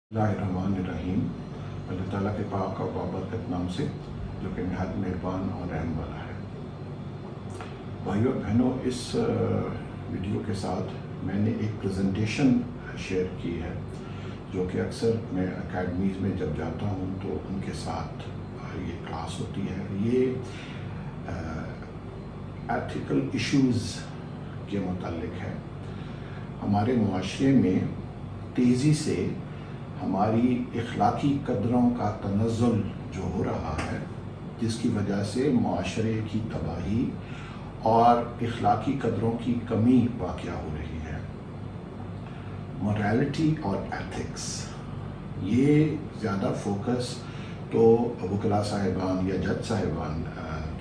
बिस्मिल्लाहिर्रहमानिर्रहीम। अल्लाह ताला के पाक और बाबरकत नाम से जो कि नहायत मेहरबान और रहम वाला है। भाइयों और बहनों, इस वीडियो के साथ मैंने एक प्रेजेंटेशन शेयर की है जो कि अक्सर मैं अकेडमीज़ में जब जाता हूँ तो उनके साथ ये क्लास होती है। ये एथिकल इश्यूज़ के मुतालिक है। हमारे मुआशरे में तेज़ी से हमारी इखलाकी कदरों का तनज़्ज़ुल जो हो रहा है, जिसकी वजह से मुआशरे की तबाही और इखलाकी कदरों की कमी वाक़या हो रही है। मोरालिटी और एथिक्स, ये ज़्यादा फोकस तो वकला साहिबान या जज साहिबान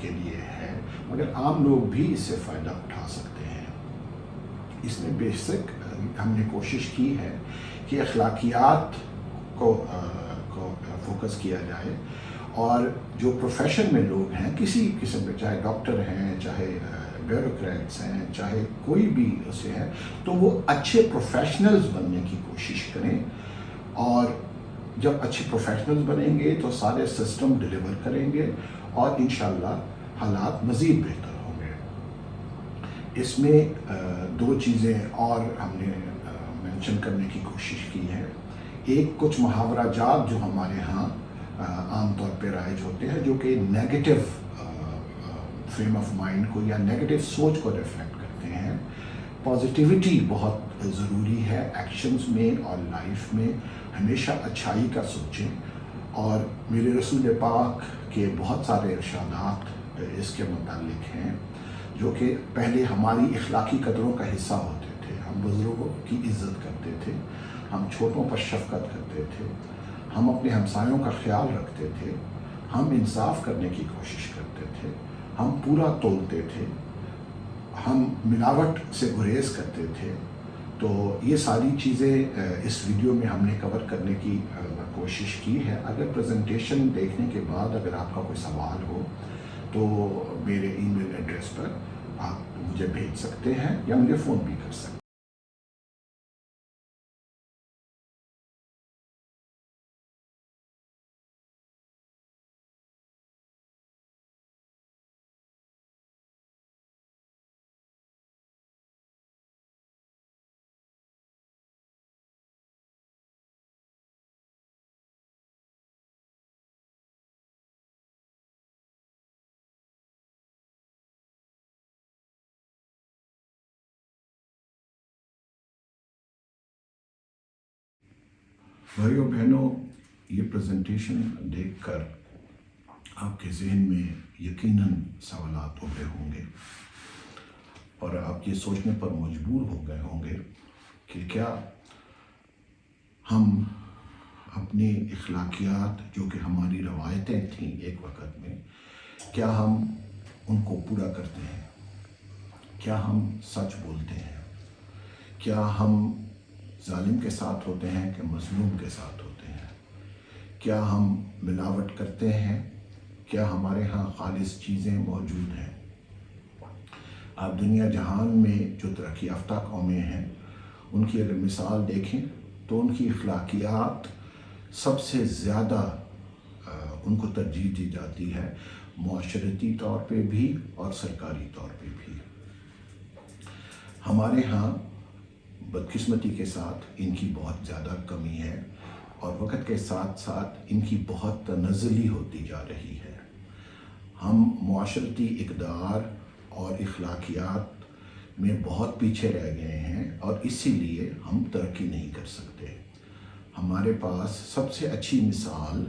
के लिए है, मगर आम लोग भी इससे फ़ायदा उठा सकते हैं। इसमें बेसिक हमने कोशिश की है कि अखलाकियात को फोकस किया जाए, और जो प्रोफेशन में लोग हैं किसी किस्म के, चाहे डॉक्टर हैं, चाहे ब्यूरोक्रेट्स हैं, चाहे कोई भी उसे है, तो वो अच्छे प्रोफेशनल्स बनने की कोशिश करें। और जब अच्छे प्रोफेशनल्स बनेंगे तो सारे सिस्टम डिलीवर करेंगे और इंशाअल्लाह हालात मज़ीद बेहतर होंगे। इसमें दो चीज़ें और हमने मेंशन करने की कोशिश की है। एक, कुछ मुहावरा जात जो हमारे यहाँ आम तौर पे राइज होते हैं, जो कि नेगेटिव फ्रेम ऑफ माइंड को या नेगेटिव सोच को रिफ्लेक्ट करते हैं। पॉजिटिविटी बहुत ज़रूरी है एक्शंस में और लाइफ में। हमेशा अच्छाई का सोचें। और मेरे रसूल पाक के बहुत सारे इरशादात इसके मुतालिक हैं, जो कि पहले हमारी इखलाकी कदरों का हिस्सा होते थे। हम बुज़ुर्गों की इज़्ज़त करते थे, हम छोटों पर शफ़क़त करते थे, हम अपने हमसायों का ख्याल रखते थे, हम इंसाफ करने की कोशिश करते थे, हम पूरा तोलते थे, हम मिलावट से गुरेज करते थे। तो ये सारी चीज़ें इस वीडियो में हमने कवर करने की कोशिश की है। अगर प्रेजेंटेशन देखने के बाद अगर आपका कोई सवाल हो तो मेरे ईमेल एड्रेस पर आप मुझे भेज सकते हैं या मुझे फ़ोन भी कर सकते हैं। भाइयों बहनों, ये प्रेजेंटेशन देखकर आपके जहन में यकीनन सवालात उभरे होंगे और आप ये सोचने पर मजबूर हो गए होंगे कि क्या हम अपनी इखलाकियात, जो कि हमारी रवायतें थीं एक वक़्त में, क्या हम उनको पूरा करते हैं? क्या हम सच बोलते हैं? क्या हम जालिम के साथ होते हैं कि मज़लूम के साथ होते हैं? क्या हम मिलावट करते हैं? क्या हमारे यहाँ खालिस चीज़ें मौजूद हैं? आप दुनिया जहान में जो तरक्की याफ्ता कौमें हैं उनकी अगर मिसाल देखें तो उनकी अखलाकियात सबसे ज़्यादा उनको तरजीह दी जाती है, मुआशरती तौर पे भी और सरकारी तौर पे भी। हमारे यहाँ बदकिस्मती के साथ इनकी बहुत ज़्यादा कमी है और वक़्त के साथ साथ इनकी बहुत तनज़्ज़ुली होती जा रही है। हम मुआशरती इक़दार और इखलाकियात में बहुत पीछे रह गए हैं और इसीलिए हम तरक्की नहीं कर सकते। हमारे पास सबसे अच्छी मिसाल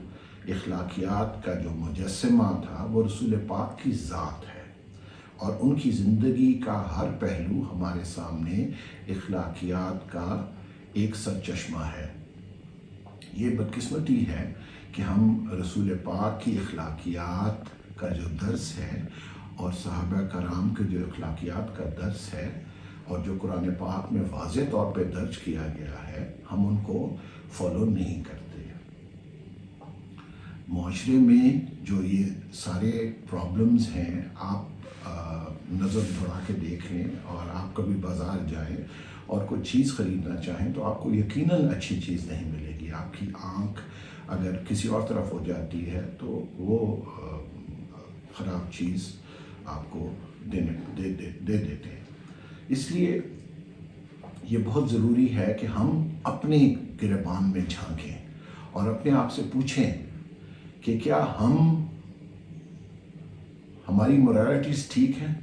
इखलाकियात का जो मुजस्समा था वो रसूल पाक की ज़ात है, और उनकी ज़िंदगी का हर पहलू हमारे सामने इखलाकियात का एक सरचश्मा है। ये बदकिस्मती है कि हम रसूल पाक की इखलाकियात का जो दर्स है और सहाबा कराम के जो इखलाकियात का दर्स है और जो कुरान पाक में वाज़ेह तौर पे दर्ज किया गया है, हम उनको फॉलो नहीं करते। मुआशरे में जो ये सारे प्रॉब्लम्स हैं, आप نظر دوڑا کے دیکھ لیں، اور آپ کبھی بازار جائیں اور کوئی چیز خریدنا چاہیں تو آپ کو یقیناً اچھی چیز نہیں ملے گی. آپ کی آنکھ اگر کسی اور طرف ہو جاتی ہے تو وہ خراب چیز آپ کو دے دیتے ہیں. اس لیے یہ بہت ضروری ہے کہ ہم اپنے گریبان میں جھانکیں اور اپنے آپ سے پوچھیں کہ کیا ہماری مورالٹیز ٹھیک ہیں؟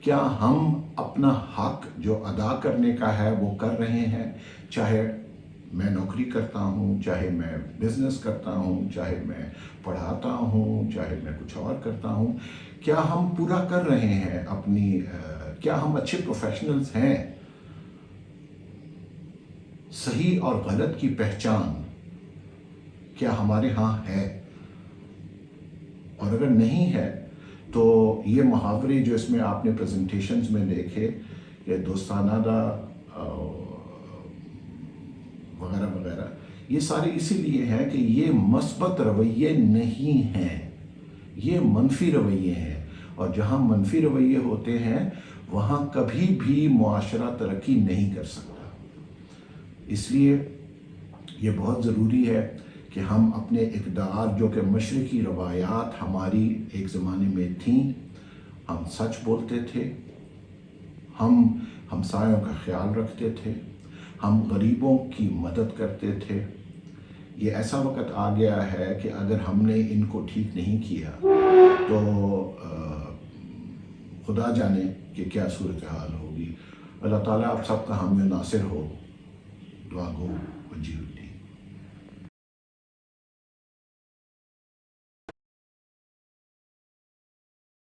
کیا ہم اپنا حق جو ادا کرنے کا ہے وہ کر رہے ہیں؟ چاہے میں نوکری کرتا ہوں، چاہے میں بزنس کرتا ہوں، چاہے میں پڑھاتا ہوں، چاہے میں کچھ اور کرتا ہوں، کیا ہم پورا کر رہے ہیں کیا ہم اچھے پروفیشنلز ہیں؟ صحیح اور غلط کی پہچان کیا ہمارے ہاں ہے؟ اور اگر نہیں ہے تو یہ محاورے جو اس میں آپ نے پریزنٹیشنز میں دیکھے کہ دوستانہ وغیرہ وغیرہ، یہ سارے اسی لیے ہیں کہ یہ مثبت رویے نہیں ہیں، یہ منفی رویے ہیں. اور جہاں منفی رویے ہوتے ہیں وہاں کبھی بھی معاشرہ ترقی نہیں کر سکتا. اس لیے یہ بہت ضروری ہے کہ ہم اپنے اقدار جو کہ مشرقی روایات ہماری ایک زمانے میں تھیں، ہم سچ بولتے تھے، ہم ہمسایوں کا خیال رکھتے تھے، ہم غریبوں کی مدد کرتے تھے. یہ ایسا وقت آ گیا ہے کہ اگر ہم نے ان کو ٹھیک نہیں کیا تو خدا جانے کہ کیا صورتحال ہوگی. اللہ تعالیٰ آپ سب کا حامی و ناصر ہو. دعا گو وجیب.